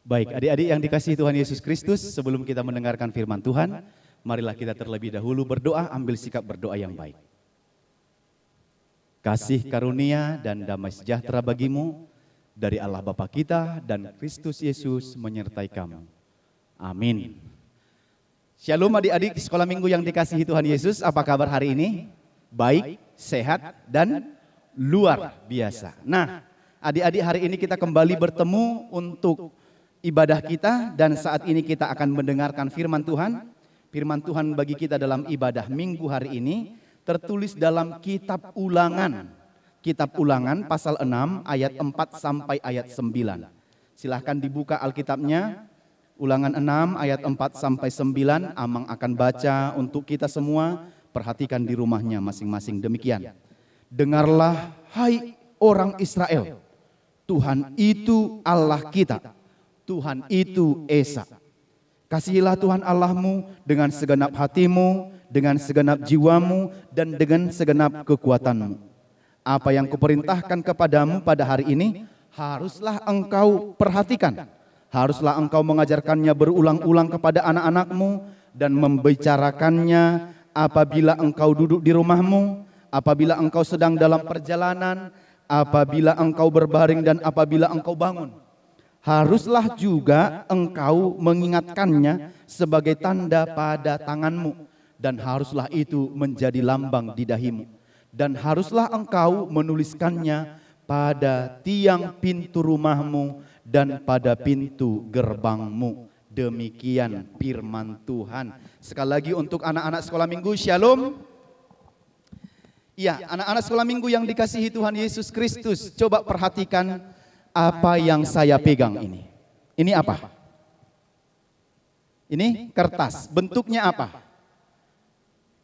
Baik, adik-adik yang dikasihi Tuhan Yesus Kristus, sebelum kita mendengarkan firman Tuhan, marilah kita terlebih dahulu berdoa, ambil sikap berdoa yang baik. Kasih karunia dan damai sejahtera bagimu dari Allah Bapa kita dan Kristus Yesus menyertai kamu. Amin. Shalom adik-adik sekolah minggu yang dikasihi Tuhan Yesus, apa kabar hari ini? Baik, sehat, dan luar biasa. Nah, adik-adik hari ini kita kembali bertemu untuk ibadah kita dan saat ini kita akan mendengarkan firman Tuhan. Firman Tuhan bagi kita dalam ibadah minggu hari ini tertulis dalam kitab Ulangan. Kitab Ulangan pasal 6 ayat 4 sampai ayat 9. Silahkan dibuka Alkitabnya. Ulangan 6 ayat 4 sampai 9. Amang akan baca untuk kita semua. Perhatikan di rumahnya masing-masing demikian. Dengarlah hai orang Israel. Tuhan itu Allah kita. Tuhan itu Esa. Kasihilah Tuhan Allahmu dengan segenap hatimu, dengan segenap jiwamu, dan dengan segenap kekuatanmu. Apa yang kuperintahkan kepadamu pada hari ini, haruslah engkau perhatikan. Haruslah engkau mengajarkannya berulang-ulang kepada anak-anakmu, dan membicarakannya apabila engkau duduk di rumahmu, apabila engkau sedang dalam perjalanan, apabila engkau berbaring, dan apabila engkau bangun. Haruslah juga engkau mengingatkannya sebagai tanda pada tanganmu, dan haruslah itu menjadi lambang di dahimu. Dan haruslah engkau menuliskannya pada tiang pintu rumahmu dan pada pintu gerbangmu. Demikian firman Tuhan. Sekali lagi untuk anak-anak sekolah minggu, shalom. Ya, anak-anak sekolah minggu yang dikasihi Tuhan Yesus Kristus, coba perhatikan apa yang saya pegang ini. Ini apa? Ini kertas. Bentuknya apa?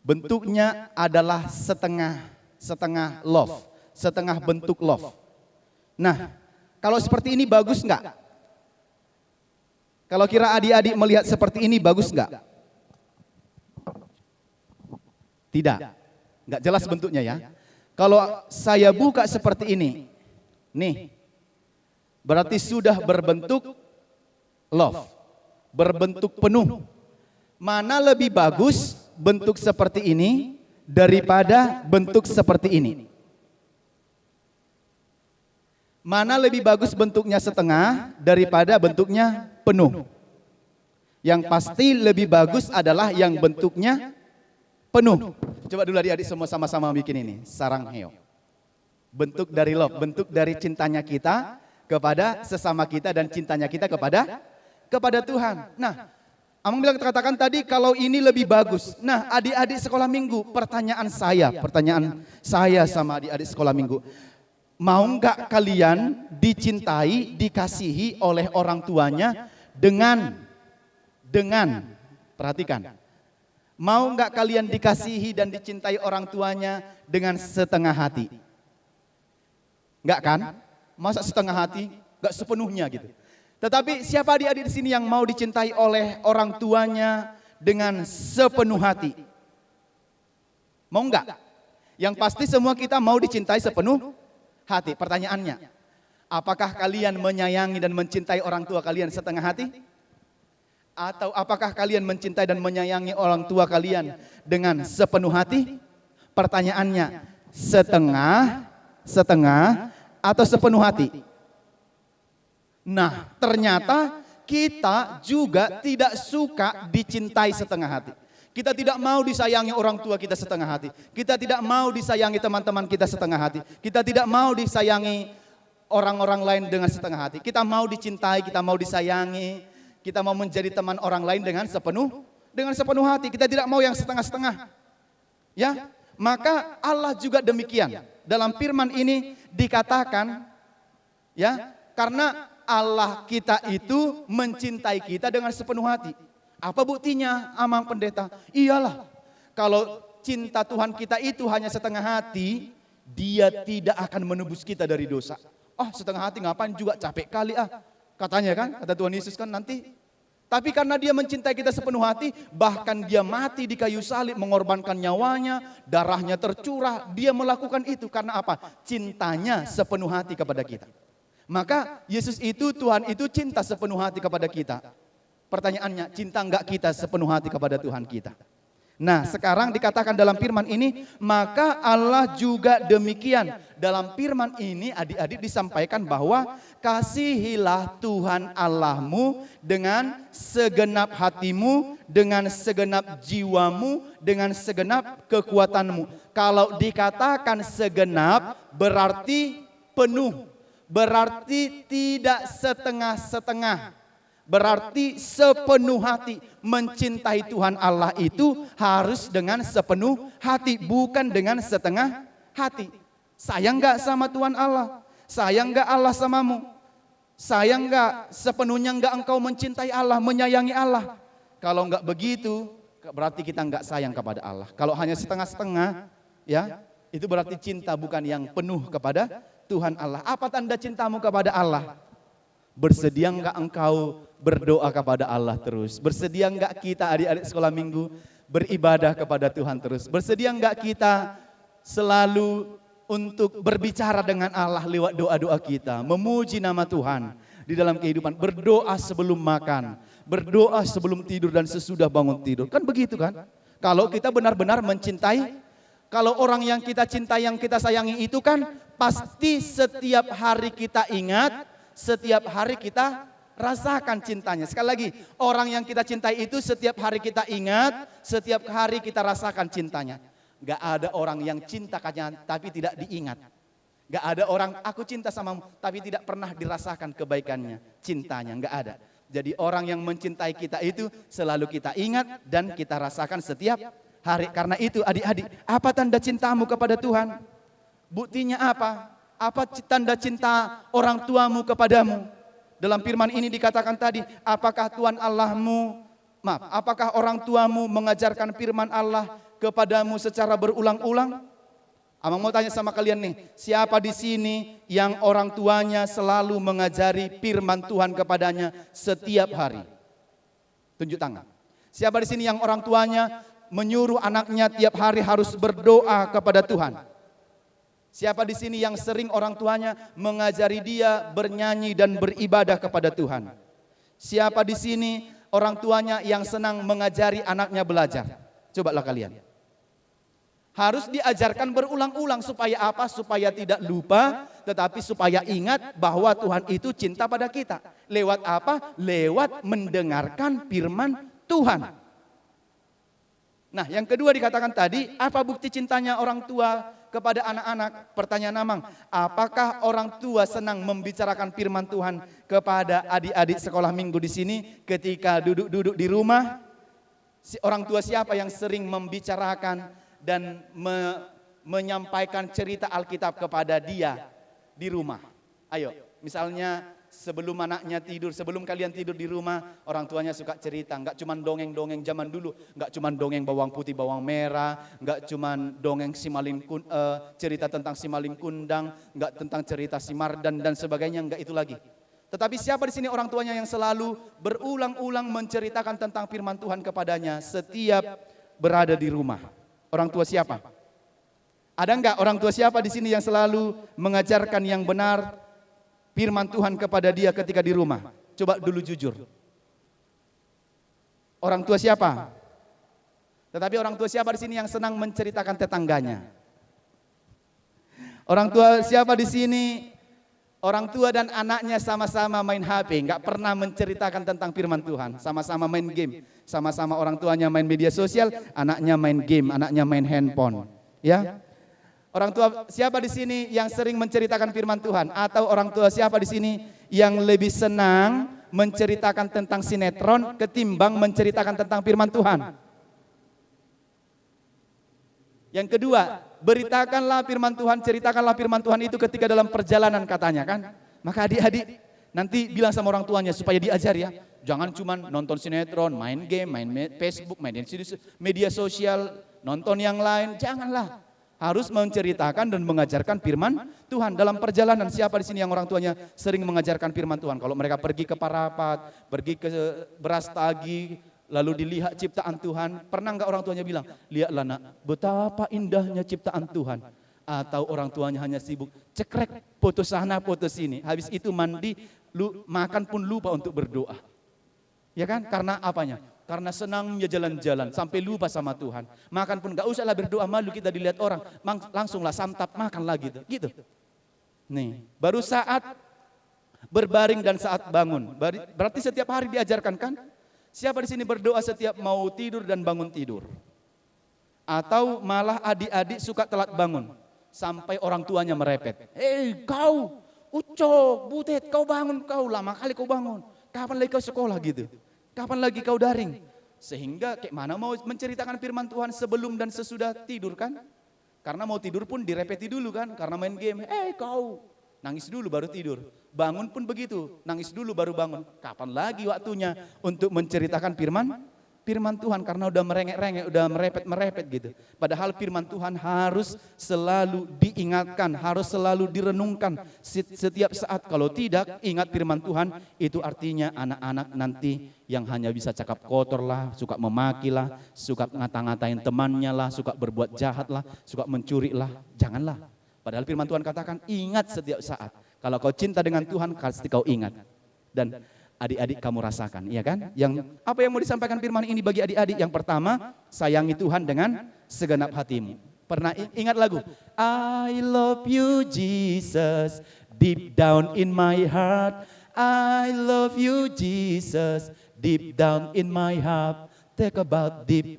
Bentuknya adalah setengah loaf, setengah bentuk loaf. Nah, kalau seperti ini bagus enggak? Kalau kira adik-adik melihat seperti ini bagus enggak? Tidak. Enggak jelas bentuknya ya. Kalau saya buka seperti ini, nih, berarti sudah berbentuk loaf, berbentuk penuh. Mana lebih bagus bentuk seperti ini daripada bentuk seperti ini? Mana lebih bagus bentuknya setengah daripada bentuknya penuh? Yang pasti lebih bagus adalah yang bentuknya penuh. Coba dulu adik-adik semua sama-sama bikin ini, sarang heo. Bentuk dari love, bentuk dari cintanya kita kepada sesama kita dan cintanya kita kepada Tuhan. Nah, Amang bilang katakan tadi kalau ini lebih bagus. Nah, adik-adik sekolah minggu, pertanyaan saya sama adik-adik sekolah minggu. Mau enggak kalian dicintai, dikasihi oleh orang tuanya dengan perhatikan. Mau enggak kalian dikasihi dan dicintai orang tuanya dengan setengah hati? Enggak kan? Masa setengah hati, gak sepenuhnya gitu. Tetapi siapa adik-adik di sini yang mau dicintai oleh orang tuanya dengan sepenuh hati? Mau enggak? Yang pasti semua kita mau dicintai sepenuh hati. Pertanyaannya, apakah kalian menyayangi dan mencintai orang tua kalian setengah hati? Atau apakah kalian mencintai dan menyayangi orang tua kalian dengan sepenuh hati? Pertanyaannya, setengah, atau sepenuh hati? Nah, ternyata kita juga tidak suka dicintai setengah hati. Kita tidak mau disayangi orang tua kita setengah hati. Kita tidak mau disayangi teman-teman kita setengah hati. Kita tidak mau disayangi orang-orang lain dengan setengah hati. Kita mau dicintai, kita mau disayangi, kita mau menjadi teman orang lain dengan sepenuh hati. Kita tidak mau yang setengah-setengah. Ya, maka Allah juga demikian. Dalam firman ini dikatakan, ya, karena Allah kita itu mencintai kita dengan sepenuh hati. Apa buktinya, Amang Pendeta? Iyalah, kalau cinta Tuhan kita itu hanya setengah hati, Dia tidak akan menebus kita dari dosa. Setengah hati ngapain juga, capek kali katanya kan, kata Tuhan Yesus kan nanti. Tapi karena Dia mencintai kita sepenuh hati, bahkan Dia mati di kayu salib, mengorbankan nyawanya, darahnya tercurah, Dia melakukan itu karena apa? Cintanya sepenuh hati kepada kita. Maka Yesus itu, Tuhan itu cinta sepenuh hati kepada kita. Pertanyaannya, cinta enggak kita sepenuh hati kepada Tuhan kita? Nah, sekarang dikatakan dalam firman ini, maka Allah juga demikian. Dalam firman ini adik-adik disampaikan bahwa kasihilah Tuhan Allahmu dengan segenap hatimu, dengan segenap jiwamu, dengan segenap kekuatanmu. Kalau dikatakan segenap berarti penuh, berarti tidak setengah-setengah. Berarti sepenuh hati. Mencintai Tuhan Allah itu harus dengan sepenuh hati, bukan dengan setengah hati. Sayang gak sama Tuhan Allah? Sayang gak Allah samamu? Sayang gak sepenuhnya gak engkau mencintai Allah, menyayangi Allah? Kalau gak begitu, berarti kita gak sayang kepada Allah. Kalau hanya setengah-setengah, ya, itu berarti cinta bukan yang penuh kepada Tuhan Allah. Apa tanda cintamu kepada Allah? Bersedia enggak engkau berdoa kepada Allah terus? Bersedia enggak kita adik-adik sekolah minggu beribadah kepada Tuhan terus? Bersedia enggak kita selalu untuk berbicara dengan Allah lewat doa-doa kita, memuji nama Tuhan di dalam kehidupan, berdoa sebelum makan, berdoa sebelum tidur dan sesudah bangun tidur? Kan begitu kan? Kalau kita benar-benar mencintai, kalau orang yang kita cintai, yang kita sayangi itu kan pasti setiap hari kita ingat, setiap hari kita rasakan cintanya. Sekali lagi, orang yang kita cintai itu setiap hari kita ingat, setiap hari kita rasakan cintanya. Gak ada orang yang cinta tapi tidak diingat. Gak ada orang aku cinta samamu tapi tidak pernah dirasakan kebaikannya, cintanya. Gak ada. Jadi orang yang mencintai kita itu selalu kita ingat dan kita rasakan setiap hari. Karena itu adik-adik, apa tanda cintamu kepada Tuhan? Buktinya apa? Apa tanda cinta orang tuamu kepadamu? Dalam firman ini dikatakan tadi, apakah Tuhan Allahmu, apakah orang tuamu mengajarkan firman Allah kepadamu secara berulang-ulang? Abang mau tanya sama kalian nih, siapa di sini yang orang tuanya selalu mengajari firman Tuhan kepadanya setiap hari? Tunjuk tangan. Siapa di sini yang orang tuanya menyuruh anaknya tiap hari harus berdoa kepada Tuhan? Siapa di sini yang sering orang tuanya mengajari dia bernyanyi dan beribadah kepada Tuhan? Siapa di sini orang tuanya yang senang mengajari anaknya belajar? Cobalah kalian. Harus diajarkan berulang-ulang supaya apa? Supaya tidak lupa, tetapi supaya ingat bahwa Tuhan itu cinta pada kita. Lewat apa? Lewat mendengarkan firman Tuhan. Nah, yang kedua dikatakan tadi, apa bukti cintanya orang tua kepada anak-anak? Pertanyaan Amang, apakah orang tua senang membicarakan firman Tuhan kepada adik-adik sekolah minggu di sini ketika duduk-duduk di rumah? Orang tua siapa yang sering membicarakan dan menyampaikan cerita Alkitab kepada dia di rumah? Ayo, misalnya sebelum anaknya tidur, sebelum kalian tidur di rumah, orang tuanya suka cerita. Enggak cuma dongeng-dongeng zaman dulu, enggak cuma dongeng bawang putih, bawang merah, enggak cuma dongeng cerita tentang si maling kundang, enggak tentang cerita si Mardan dan sebagainya, enggak itu lagi. Tetapi siapa di sini orang tuanya yang selalu berulang-ulang menceritakan tentang firman Tuhan kepadanya setiap berada di rumah? Orang tua siapa? Ada enggak orang tua siapa di sini yang selalu mengajarkan yang benar firman Tuhan kepada dia ketika di rumah? Coba dulu jujur. Orang tua siapa? Tetapi orang tua siapa di sini yang senang menceritakan tetangganya? Orang tua siapa di sini? Orang tua dan anaknya sama-sama main HP, nggak pernah menceritakan tentang firman Tuhan. Sama-sama main game, sama-sama orang tuanya main media sosial, anaknya main game, anaknya main handphone. Ya. Orang tua siapa di sini yang sering menceritakan firman Tuhan? Atau orang tua siapa di sini yang lebih senang menceritakan tentang sinetron ketimbang menceritakan tentang firman Tuhan? Yang kedua, beritakanlah firman Tuhan, ceritakanlah firman Tuhan itu ketika dalam perjalanan katanya kan? Maka adik-adik nanti bilang sama orang tuanya supaya diajar ya. Jangan cuma nonton sinetron, main game, main Facebook, main media sosial, nonton yang lain, janganlah. Harus menceritakan dan mengajarkan firman Tuhan dalam perjalanan. Siapa di sini yang orang tuanya sering mengajarkan firman Tuhan? Kalau mereka pergi ke Parapat, pergi ke Brastagi, lalu dilihat ciptaan Tuhan, pernah enggak orang tuanya bilang, lihatlah nak, betapa indahnya ciptaan Tuhan. Atau orang tuanya hanya sibuk cekrek foto sana foto sini. Habis itu mandi, makan pun lupa untuk berdoa. Ya kan? Karena apanya? Karena senangnya jalan-jalan sampai lupa sama Tuhan. Makan pun gak usahlah berdoa, malu kita dilihat orang. Langsunglah santap makan lagi gitu. Nih, baru saat berbaring dan saat bangun. Berarti setiap hari diajarkan kan? Siapa di sini berdoa setiap mau tidur dan bangun tidur? Atau malah adik-adik suka telat bangun sampai orang tuanya merepet. Kau, Ucok, Butet, kau bangun, kau lama kali kau bangun. Kapan lagi kau sekolah gitu? Kapan lagi kau daring? Sehingga kayak mana mau menceritakan firman Tuhan sebelum dan sesudah tidur kan? Karena mau tidur pun direpeti dulu kan? Karena main game. Kau, nangis dulu baru tidur. Bangun pun begitu, nangis dulu baru bangun. Kapan lagi waktunya untuk menceritakan firman Tuhan, karena udah merengek-rengek, udah merepet-merepet gitu. Padahal firman Tuhan harus selalu diingatkan, harus selalu direnungkan setiap saat. Kalau tidak ingat firman Tuhan, itu artinya anak-anak nanti yang hanya bisa cakap kotor lah, suka memaki lah, suka ngata-ngatain temannya lah, suka berbuat jahat lah, suka mencuri lah. Janganlah. Padahal firman Tuhan katakan ingat setiap saat. Kalau kau cinta dengan Tuhan, pasti kau ingat. Dan adik-adik kamu rasakan, iya kan? Apa yang mau disampaikan firman ini bagi adik-adik? Yang pertama, sayangi Tuhan dengan segenap hatimu. Pernah ingat lagu? I love you Jesus, deep down in my heart. I love you Jesus, deep down in my heart. Take about deep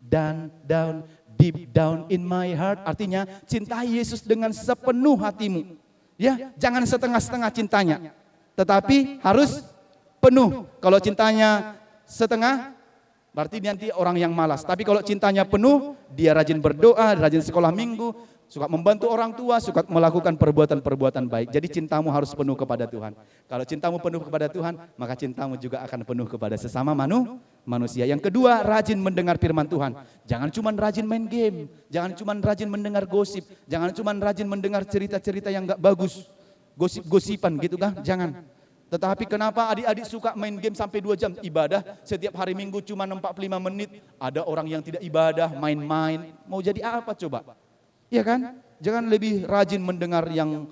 down, deep down in my heart. Artinya cintai Yesus dengan sepenuh hatimu. Ya, jangan setengah-setengah cintanya. Tetapi harus penuh. Kalau cintanya setengah, berarti nanti orang yang malas. Tapi kalau cintanya penuh, dia rajin berdoa, rajin sekolah minggu, suka membantu orang tua, suka melakukan perbuatan-perbuatan baik. Jadi cintamu harus penuh kepada Tuhan. Kalau cintamu penuh kepada Tuhan, maka cintamu juga akan penuh kepada sesama manusia. Yang kedua, rajin mendengar firman Tuhan. Jangan cuma rajin main game, jangan cuma rajin mendengar gosip, jangan cuma rajin mendengar cerita-cerita yang gak bagus. Gosip-gosipan gitu kan, jangan. Tetapi kenapa adik-adik suka main game sampai 2 jam? Ibadah setiap hari Minggu cuma 45 menit. Ada orang yang tidak ibadah, main-main. Mau jadi apa coba? Iya kan? Jangan lebih rajin mendengar yang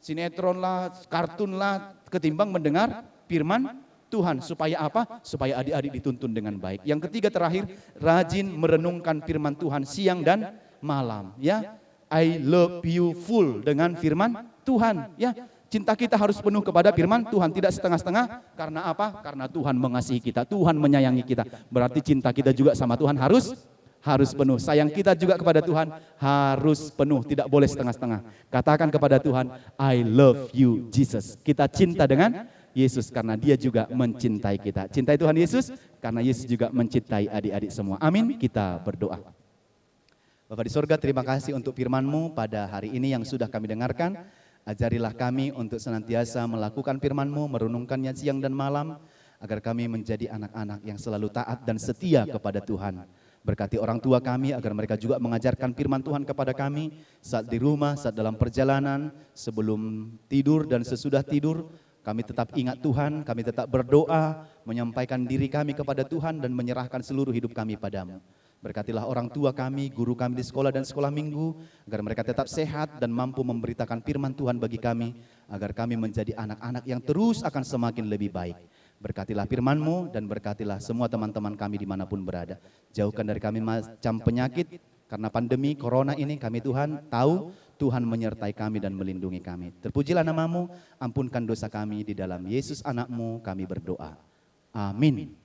sinetron lah, kartun lah, ketimbang mendengar firman Tuhan. Supaya apa? Supaya adik-adik dituntun dengan baik. Yang ketiga terakhir, rajin merenungkan firman Tuhan siang dan malam. Ya, I love you full dengan firman Tuhan. Ya, cinta kita harus penuh kepada firman Tuhan, tidak setengah-setengah. Karena apa? Karena Tuhan mengasihi kita, Tuhan menyayangi kita. Berarti cinta kita juga sama Tuhan harus penuh. Sayang kita juga kepada Tuhan harus penuh, tidak boleh setengah-setengah. Katakan kepada Tuhan, I love you Jesus. Kita cinta dengan Yesus karena dia juga mencintai kita. Cintai Tuhan Yesus karena Yesus juga mencintai adik-adik semua. Amin. Kita berdoa. Bapak di surga, terima kasih untuk firman-Mu pada hari ini yang sudah kami dengarkan. Ajarilah kami untuk senantiasa melakukan firman-Mu, merenungkannya siang dan malam, agar kami menjadi anak-anak yang selalu taat dan setia kepada Tuhan. Berkati orang tua kami agar mereka juga mengajarkan firman Tuhan kepada kami saat di rumah, saat dalam perjalanan, sebelum tidur dan sesudah tidur. Kami tetap ingat Tuhan, kami tetap berdoa, menyampaikan diri kami kepada Tuhan dan menyerahkan seluruh hidup kami padamu. Berkatilah orang tua kami, guru kami di sekolah dan sekolah minggu, agar mereka tetap sehat dan mampu memberitakan firman Tuhan bagi kami, agar kami menjadi anak-anak yang terus akan semakin lebih baik. Berkatilah firman-Mu dan berkatilah semua teman-teman kami dimanapun berada. Jauhkan dari kami macam penyakit, karena pandemi corona ini kami Tuhan tahu Tuhan menyertai kami dan melindungi kami. Terpujilah nama-Mu, ampunkan dosa kami, di dalam Yesus anak-Mu kami berdoa. Amin.